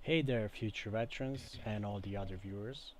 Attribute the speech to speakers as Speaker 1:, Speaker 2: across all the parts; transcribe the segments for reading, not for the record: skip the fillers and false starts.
Speaker 1: Hey there, future veterans and all the other viewers.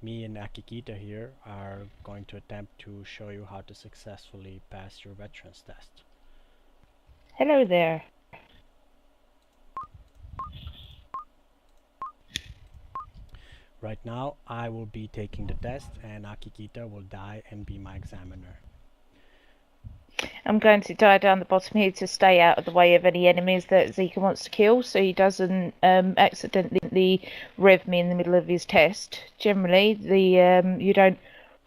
Speaker 1: Me and Akikita here are going to attempt to show you how to successfully pass your veterans test.
Speaker 2: Hello there.
Speaker 1: Right now, I will be taking the test and Akikita will die and be my examiner.
Speaker 2: I'm going to die down the bottom here to stay out of the way of any enemies that Zika wants to kill, so he doesn't accidentally rev me in the middle of his test. Generally, you don't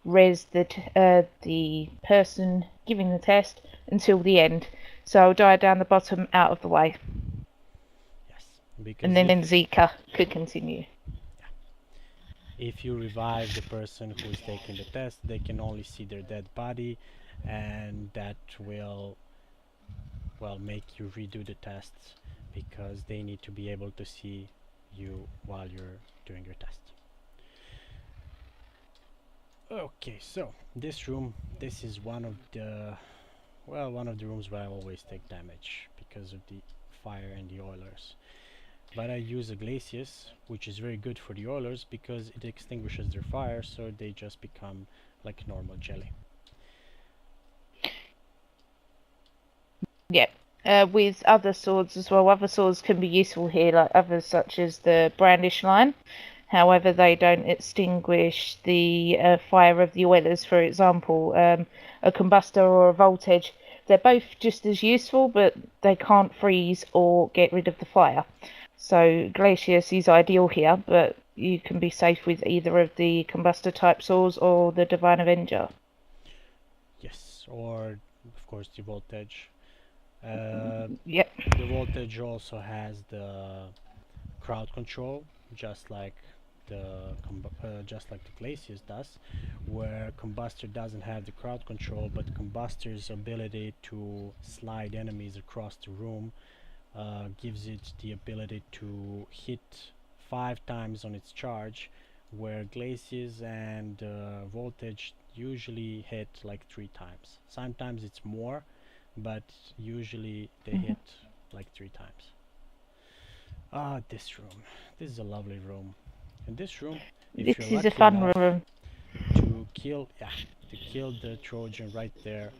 Speaker 2: res the person giving the test until the end. So I'll die down the bottom out of the way,
Speaker 1: Yes,
Speaker 2: and
Speaker 1: because
Speaker 2: then Zika could continue.
Speaker 1: if you revive the person who is taking the test, they can only see their dead body, and that will, well, make you redo the tests because they need to be able to see you while you're doing your test. Okay, so this is one of the rooms where I always take damage because of the fire and the oilers. But I use a glacius, which is very good for the oilers because it extinguishes their fire, so they just become like normal jelly.
Speaker 2: Yep. With other swords as well. Other swords can be useful here, like others such as the brandish line. However, they don't extinguish the fire of the oilers. For example, a combustor or a voltage. They're both just as useful, but they can't freeze or get rid of the fire. So Glacius is ideal here, but you can be safe with either of the combustor type swords or the Divine Avenger.
Speaker 1: Yes, or of course the voltage. Uh,
Speaker 2: Yep.
Speaker 1: the voltage also has the crowd control, just like the Glacius does, where Combustor doesn't have the crowd control, but Combustor's ability to slide enemies across the room gives it the ability to hit 5 times on its charge, where Glacius and Voltage usually hit like 3 times. Sometimes it's more, but usually they hit like 3 times. Ah, this room. This is a lovely room. In this room, if you're
Speaker 2: This is a
Speaker 1: lucky
Speaker 2: fun
Speaker 1: enough
Speaker 2: room.
Speaker 1: to kill the Trojan right there,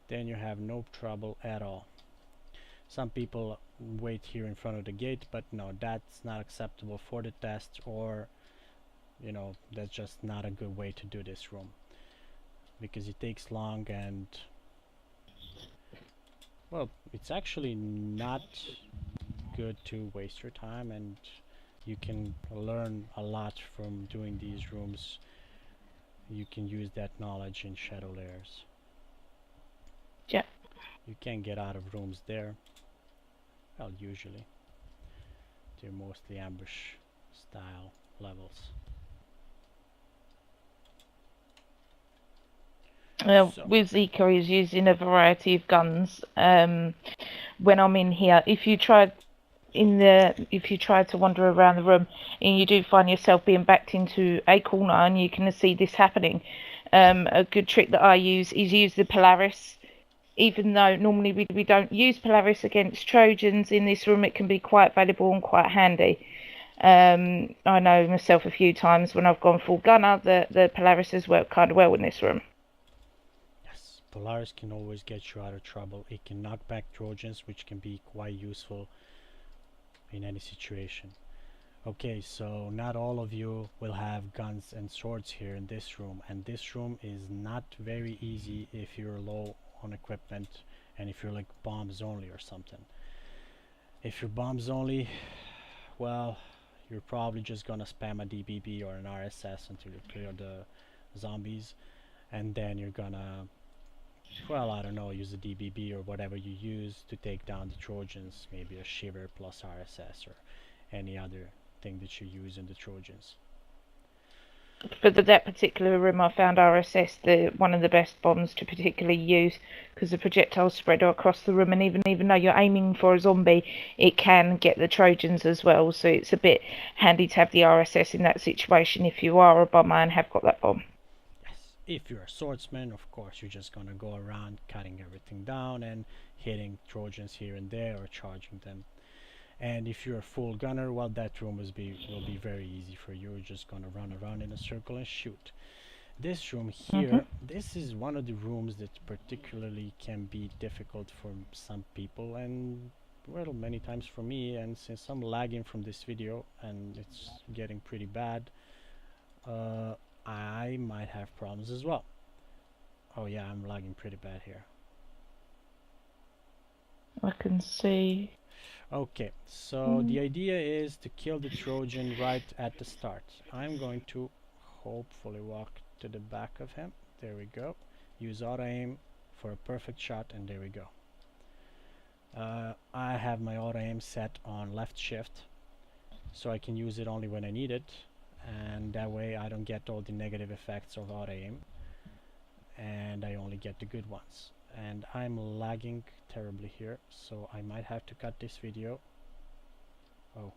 Speaker 1: then you have no trouble at all. Some people wait here in front of the gate, but no, that's not acceptable for the test, or that's just not a good way to do this room because it takes long, and well, it's actually not good to waste your time, and you can learn a lot from doing these rooms. You can use that knowledge in shadow layers.
Speaker 2: Yeah.
Speaker 1: You can't get out of rooms there. Well, usually they're mostly ambush style levels. So
Speaker 2: With Zika, he's using a variety of guns. When I'm in here, if you try to wander around the room and you do find yourself being backed into a corner and you can see this happening, a good trick that I use is use the Polaris. Even though normally we don't use Polaris against Trojans in this room, it can be quite valuable and quite handy. I know myself a few times when I've gone full gunner that the Polaris has worked kind of well in this room.
Speaker 1: yes, Polaris can always get you out of trouble. It can knock back Trojans, which can be quite useful in any situation. Okay, so not all of you will have guns and swords here in this room, and this room is not very easy if you're low on equipment and if you're like bombs only or something. If you're bombs only, well, you're probably just gonna spam a DBB or an RSS until you clear the zombies, and then you're gonna, well, I don't know, use a DBB or whatever you use to take down the Trojans, maybe a Shiver plus RSS or any other thing that you use in the Trojans.
Speaker 2: But that particular room, I found RSS one of the best bombs to particularly use because the projectiles spread across the room, and even though you're aiming for a zombie, it can get the Trojans as well. So it's a bit handy to have the RSS in that situation if you are a bomber and have got that bomb.
Speaker 1: Yes, if you're a swordsman, of course, you're just gonna go around cutting everything down and hitting Trojans here and there or charging them. And if you're a full gunner, well, that room will be very easy for you. You're just gonna run around in a circle and shoot. This room here, this is one of the rooms that particularly can be difficult for some people, and well, many times for me. And since I'm lagging from this video and it's getting pretty bad, I might have problems as well. Oh yeah, I'm lagging pretty bad here.
Speaker 2: I can see.
Speaker 1: Okay, so the idea is to kill the Trojan right at the start. I'm going to hopefully walk to the back of him. There we go. Use auto aim for a perfect shot, and there we go. I have my auto aim set on left shift, so I can use it only when I need it, and that way I don't get all the negative effects of auto aim, and I only get the good ones. And I'm lagging terribly here, so I might have to cut this video. Oh.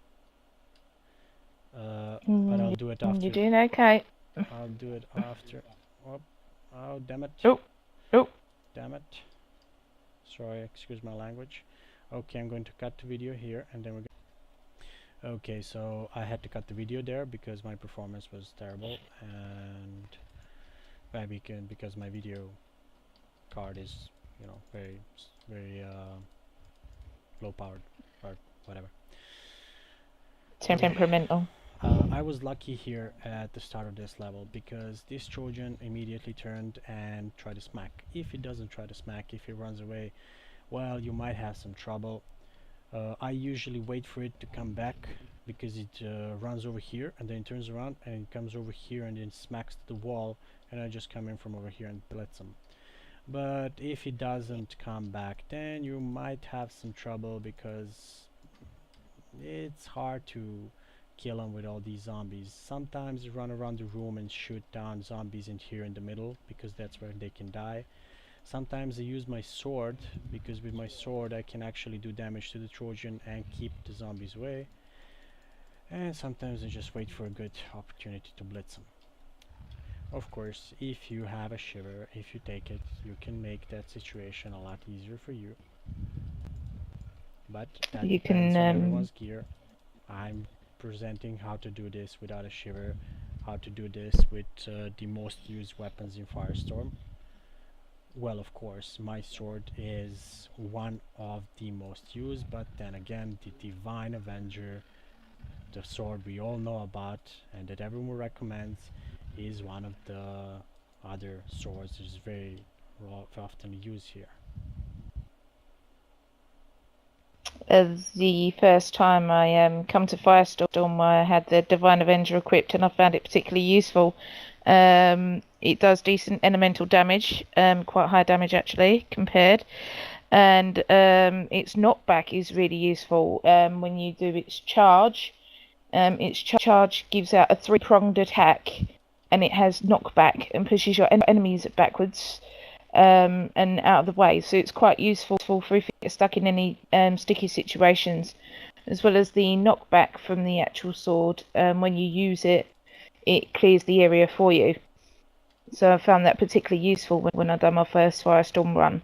Speaker 1: But I'll do it after.
Speaker 2: You're doing okay.
Speaker 1: I'll do it after. Oh, damn it.
Speaker 2: Oh.
Speaker 1: Damn it. Sorry, excuse my language. Okay, I'm going to cut the video here, and then we're going. Okay, so I had to cut the video there because my performance was terrible, and because my video card is, you know, very low powered or whatever.
Speaker 2: Temperamental.
Speaker 1: I was lucky here at the start of this level because this Trojan immediately turned and tried to smack. If he doesn't try to smack, if he runs away, well, you might have some trouble. I usually wait for it to come back because it runs over here and then it turns around and it comes over here and then smacks to the wall, and I just come in from over here and blitz him. But if he doesn't come back, then you might have some trouble because it's hard to kill him with all these zombies. Sometimes you run around the room and shoot down zombies in here in the middle because that's where they can die. Sometimes I use my sword because with my sword I can actually do damage to the Trojan and keep the zombies away. And sometimes I just wait for a good opportunity to blitz them. Of course, if you have a shiver, if you take it, you can make that situation a lot easier for you. But that depends on everyone's gear. I'm presenting how to do this without a shiver, how to do this with the most used weapons in Firestorm. Well, of course, my sword is one of the most used, but then again, the Divine Avenger, the sword we all know about and that everyone recommends, is one of the other swords that is very often used here.
Speaker 2: The first time I come to Firestorm, I had the Divine Avenger equipped, and I found it particularly useful. It does decent elemental damage, quite high damage actually compared, and its knockback is really useful when you do its charge. Its charge gives out a three-pronged attack, and it has knockback and pushes your enemies backwards and out of the way. So it's quite useful for if you get stuck in any sticky situations, as well as the knockback from the actual sword. When you use it, it clears the area for you. So I found that particularly useful when I done my first Firestorm run.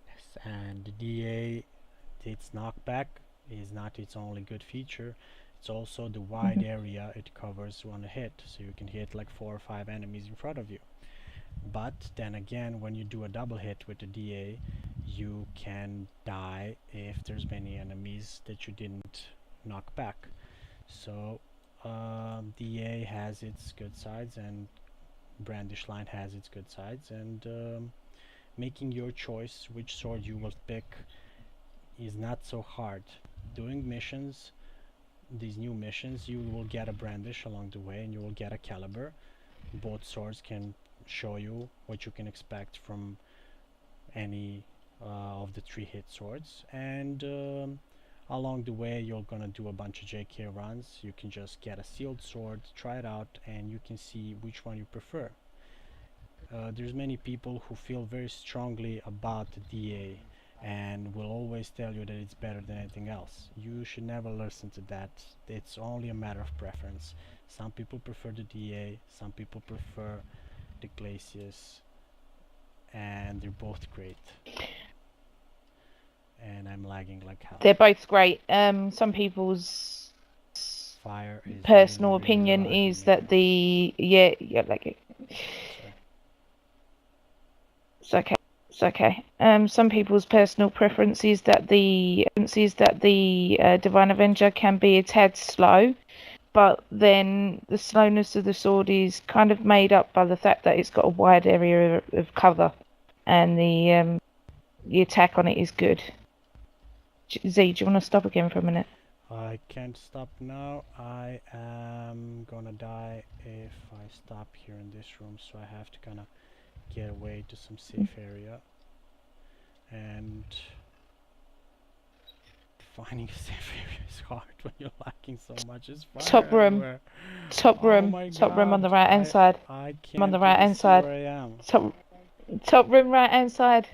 Speaker 1: Yes, and the DA, its knockback is not its only good feature. It's also the wide area it covers on a hit, so you can hit like 4 or 5 enemies in front of you. But then again, when you do a double hit with the DA, you can die if there's many enemies that you didn't knock back. So DA has its good sides and Brandish Line has its good sides, and making your choice which sword you will pick is not so hard. Doing missions, these new missions, you will get a Brandish along the way and you will get a Caliber. Both swords can show you what you can expect from any of the 3-hit swords, and along the way you're gonna do a bunch of JK runs. You can just get a sealed sword, try it out, and you can see which one you prefer. There's many people who feel very strongly about the DA and will always tell you that it's better than anything else. You should never listen to that. It's only a matter of preference. Some people prefer the DA, some people prefer the Glacius, and they're both great. and I'm lagging like hell.
Speaker 2: They're both great. Some people's
Speaker 1: Fire is
Speaker 2: personal
Speaker 1: really, really
Speaker 2: opinion
Speaker 1: lagging
Speaker 2: is
Speaker 1: me.
Speaker 2: that the like
Speaker 1: Sorry.
Speaker 2: it's okay. It's okay. Some people's personal preference is that the Divine Avenger can be a tad slow, but then the slowness of the sword is kind of made up by the fact that it's got a wide area of cover, and the attack on it is good. Z, do you want to stop again for a minute?
Speaker 1: I can't stop now. I am gonna die if I stop here in this room, so I have to kind of get away to some safe area. And finding a safe area is hard when you're lacking so much. It's fire
Speaker 2: Top room.
Speaker 1: everywhere.
Speaker 2: Top
Speaker 1: Oh
Speaker 2: room.
Speaker 1: my
Speaker 2: Top room on the
Speaker 1: god,
Speaker 2: right hand side.
Speaker 1: I
Speaker 2: On the
Speaker 1: can't
Speaker 2: right
Speaker 1: even
Speaker 2: hand
Speaker 1: see
Speaker 2: side.
Speaker 1: where I am.
Speaker 2: Top room right hand side.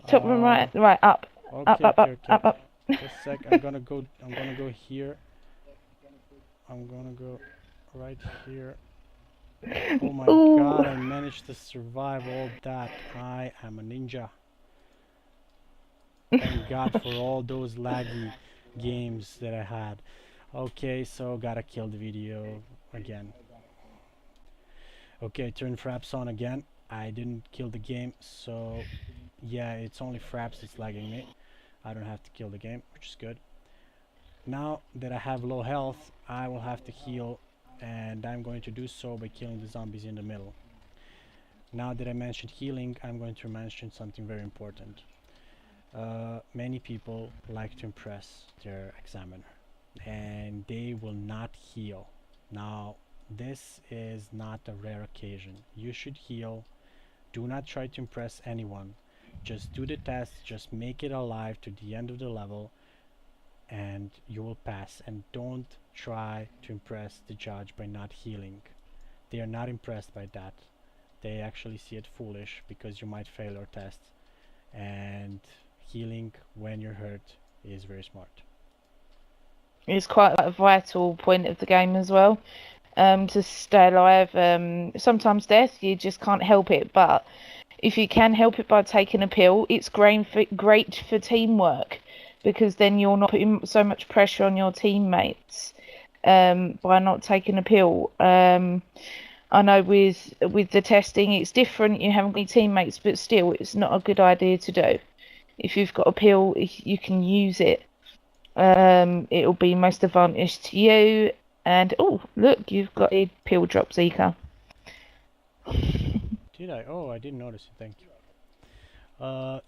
Speaker 2: Top room right up.
Speaker 1: Okay,
Speaker 2: Up.
Speaker 1: Just a sec. I'm gonna go here. I'm gonna go right here. Oh my
Speaker 2: Ooh.
Speaker 1: god, I managed to survive all that. I am a ninja. Thank god for all those laggy games that I had. Okay, so gotta kill the video again. Okay, turn fraps on again. I didn't kill the game, so yeah, it's only fraps that's lagging me. I don't have to kill the game, which is good. Now that I have low health, I will have to heal, and I'm going to do so by killing the zombies in the middle. Now that I mentioned healing, I'm going to mention something very important. Many people like to impress their examiner, and they will not heal. Now, this is not a rare occasion. You should heal. Do not try to impress anyone. Just do the test, just make it alive to the end of the level, and you will pass. And don't try to impress the judge by not healing. They are not impressed by that. They actually see it foolish because you might fail your test, and healing when you're hurt is very smart.
Speaker 2: It's quite a vital point of the game as well. To stay alive. Sometimes death, you just can't help it. But if you can help it by taking a pill, it's great for teamwork, because then you're not putting so much pressure on your teammates by not taking a pill. I know with the testing, it's different. You haven't got any teammates, but still, it's not a good idea to do. If you've got a pill, you can use it. It'll be most advantage to you. And oh, look, you've got a pill drop, Zika.
Speaker 1: Did I? Oh, I didn't notice it. Thank you.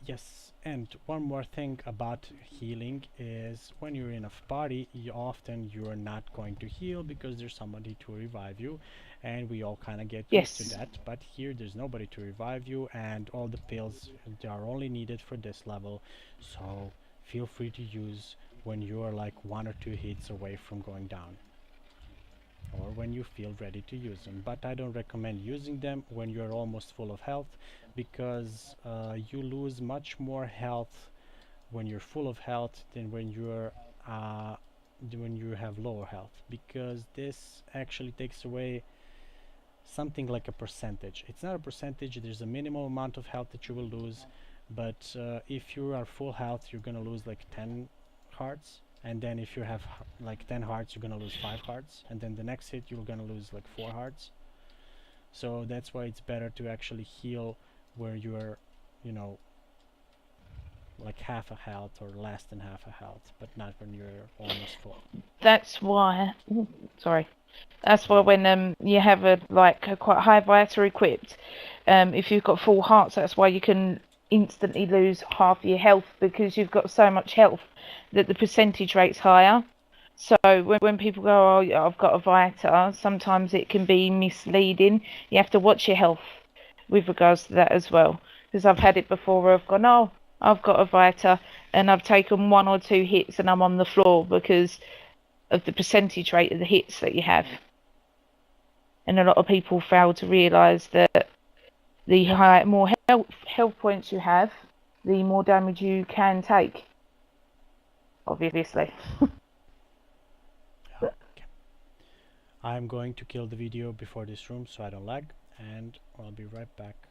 Speaker 1: Yes, and one more thing about healing is when you're in a party, you're not going to heal because there's somebody to revive you, and we all kind of get used to that. But here, there's nobody to revive you, and all the pills they are only needed for this level, so feel free to use when you're like 1 or 2 hits away from going down, or when you feel ready to use them. But I don't recommend using them when you're almost full of health, because you lose much more health when you're full of health than when you have lower health, because this actually takes away something like a percentage. It's not a percentage, there's a minimum amount of health that you will lose, but if you are full health, you're gonna lose like 10 hearts, and then if you have like 10 hearts, you're gonna lose 5 hearts, and then the next hit you're gonna lose like 4 hearts. So that's why it's better to actually heal where you're, you know, like half a health or less than half a health, but not when you're almost full.
Speaker 2: That's why. That's why when you have a quite high vita equipped, if you've got full hearts, that's why you can instantly lose half your health, because you've got so much health that the percentage rate's higher. So when people go, oh, yeah, I've got a vita, sometimes it can be misleading. You have to watch your health with regards to that as well, because I've had it before where I've gone, oh, I've got a vita, and I've taken 1 or 2 hits and I'm on the floor because of the percentage rate of the hits that you have. And a lot of people fail to realise that the more health points you have, the more damage you can take. Obviously.
Speaker 1: Okay. I'm going to kill the video before this room so I don't lag, and I'll be right back.